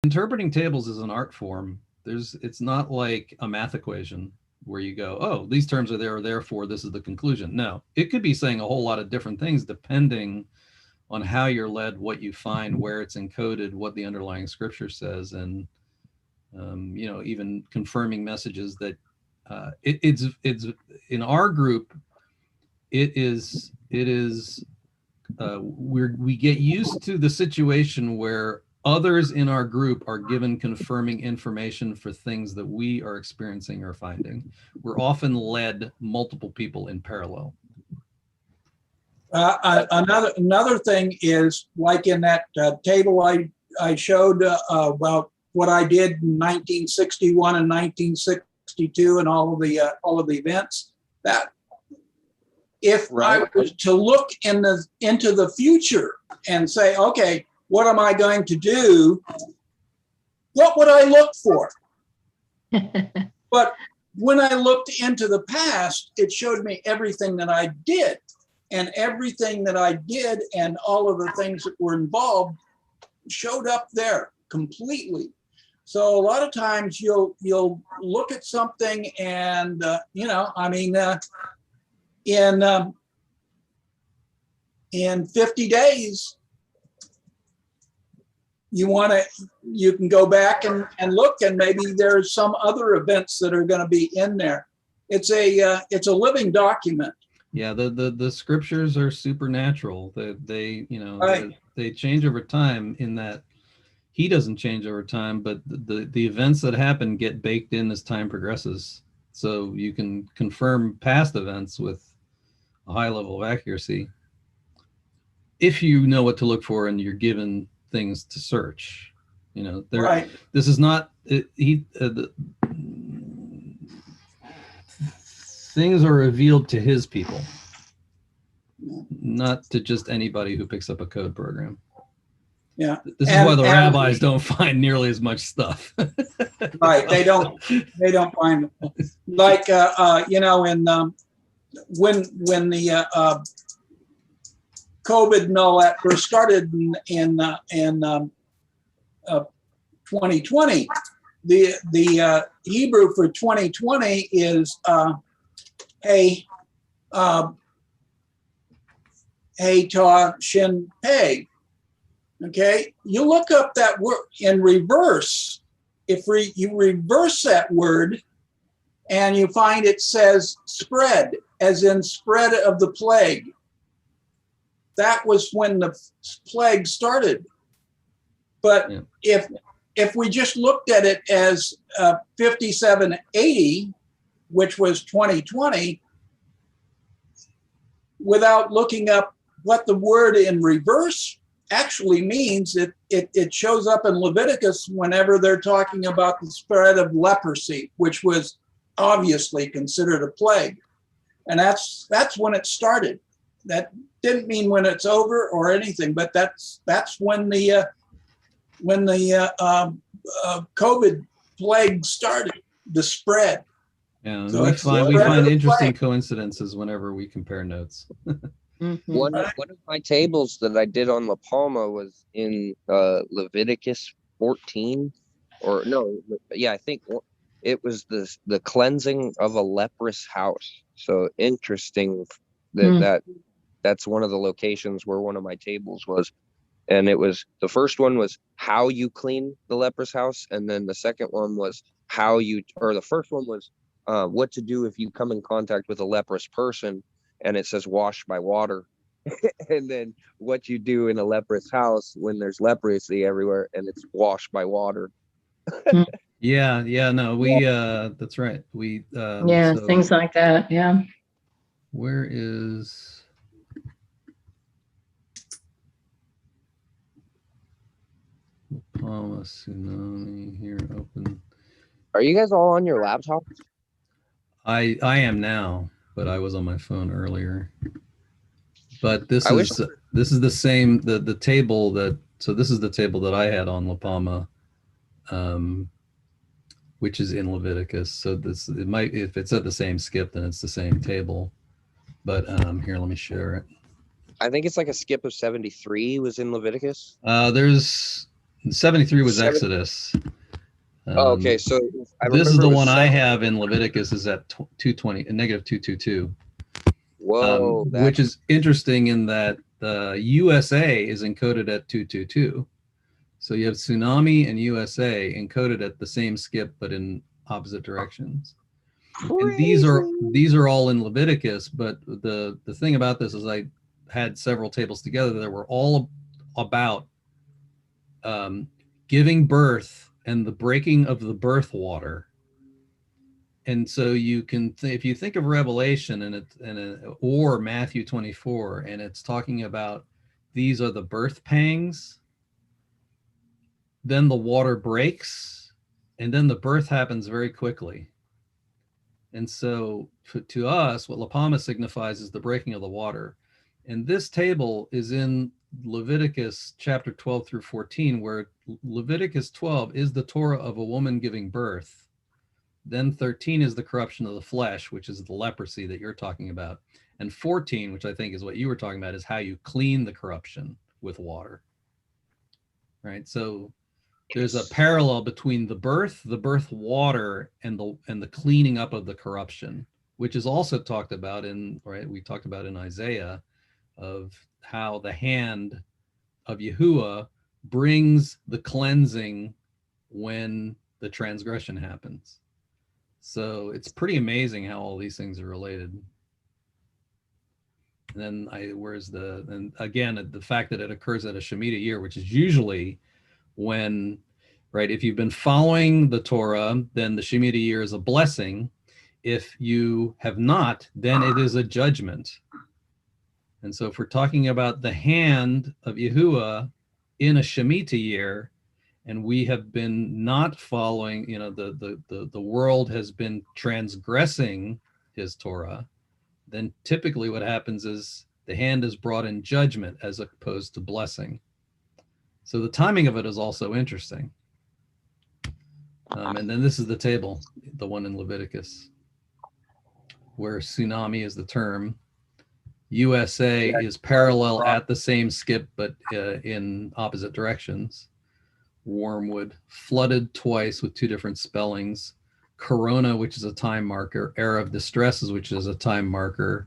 interpreting tables is an art form. It's not like a math equation where you go, oh, these terms are there, therefore this is the conclusion. No, it could be saying a whole lot of different things depending on how you're led, what you find, where it's encoded, what the underlying scripture says, and even confirming messages that it's in our group. We get used to the situation where others in our group are given confirming information for things that we are experiencing or finding. We're often led multiple people in parallel. Another thing is, like in that table I showed about what I did in 1961 and 1962 and all of the events, that if I was to look into the future and say, okay, what am I going to do? What would I look for? But when I looked into the past, it showed me everything that I did. And everything that I did and all of the things that were involved showed up there completely. So a lot of times you'll look at something and, in 50 days, you can go back and look, and maybe there's some other events that are going to be in there. It's a living document. Yeah, the scriptures are supernatural. They right. they change over time, in that he doesn't change over time, but the events that happen get baked in as time progresses. So you can confirm past events with a high level of accuracy if you know what to look for and you're given things to search. Right. This is not things are revealed to his people, not to just anybody who picks up a code program. Yeah. This is why the rabbis don't find nearly as much stuff. Right. They don't find like when the COVID and all that first started in 2020, the Hebrew for 2020 is hey ta shin pei. Okay, you look up that word in reverse. If you reverse that word, and you find it says spread, as in spread of the plague. That was when the plague started. But yeah. If we just looked at it as 5780, which was 2020, without looking up what the word in reverse actually means, it shows up in Leviticus whenever they're talking about the spread of leprosy, which was obviously considered a plague. And that's when it started. That didn't mean when it's over or anything, but that's when the COVID plague started, the spread. Yeah, so we find interesting coincidences whenever we compare notes. Mm-hmm. One of my tables that I did on La Palma was in Leviticus 14, or no, yeah, I think it was the cleansing of a leprous house. So interesting that's one of the locations where one of my tables was. And it was, the first one was how you clean the leprous house. And then the second one was the first one was what to do if you come in contact with a leprous person, and it says wash by water. And then what you do in a leprous house when there's leprosy everywhere, and it's washed by water. Yeah, no, we that's right. We things like that. Yeah. Where is Palma Tsunami here? Open. Are you guys all on your laptop? I am now, but I was on my phone earlier. But this is the same the table that, so this is the table that I had on La Palma, which is in Leviticus. So it might, if it's at the same skip, then it's the same table. But here, let me share it. I think it's like a skip of 73 was in Leviticus. There's 73 was 70 Exodus. Oh, okay, so I This is remember the it was one I 70. have in Leviticus is at 220, negative 222. Whoa, Which is interesting in that the USA is encoded at 222. So you have Tsunami and USA encoded at the same skip, but in opposite directions. And these are all in Leviticus, but the thing about this is I had several tables together that were all about giving birth and the breaking of the birth water. And so you can, if you think of Revelation or Matthew 24, and it's talking about these are the birth pangs, then the water breaks, and then the birth happens very quickly. And so to us, what La Palma signifies is the breaking of the water. And this table is in Leviticus chapter 12 through 14, where Leviticus 12 is the Torah of a woman giving birth. Then 13 is the corruption of the flesh, which is the leprosy that you're talking about. And 14, which I think is what you were talking about, is how you clean the corruption with water. Right? So there's a parallel between the birth water, and the cleaning up of the corruption, which is also talked about we talked about in Isaiah, of how the hand of Yahuwah brings the cleansing when the transgression happens. So it's pretty amazing how all these things are related. And then and again, the fact that it occurs at a Shemitah year, which is usually when, right, if you've been following the Torah, then the Shemitah year is a blessing. If you have not, then it is a judgment. And so if we're talking about the hand of Yahuwah in a Shemitah year, and we have been not following, the world has been transgressing his Torah, then typically what happens is the hand is brought in judgment as opposed to blessing. So the timing of it is also interesting. And then this is the table, the one in Leviticus, where tsunami is the term. USA is parallel at the same skip, but in opposite directions. Wormwood, flooded twice with two different spellings. Corona, which is a time marker. Era of Distresses, which is a time marker.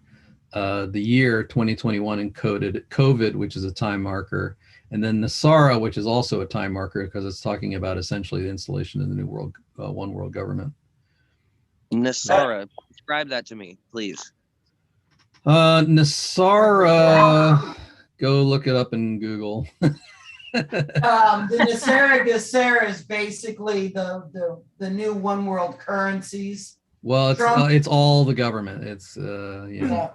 The year 2021 encoded. COVID, which is a time marker. And then Nasara, which is also a time marker because it's talking about essentially the installation of the new world, one world government. Nasara, describe that to me, please. Nasara, go look it up in Google. The Nasara Gesera is basically the new one world currencies. Well, it's all the government. It's Yeah.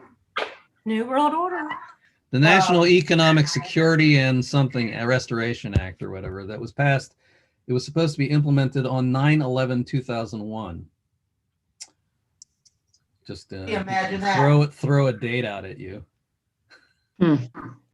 New World Order. the National Economic Security and something Restoration Act or whatever that was passed. It was supposed to be implemented on 9/11/2001. Just Imagine that. throw a date out at you.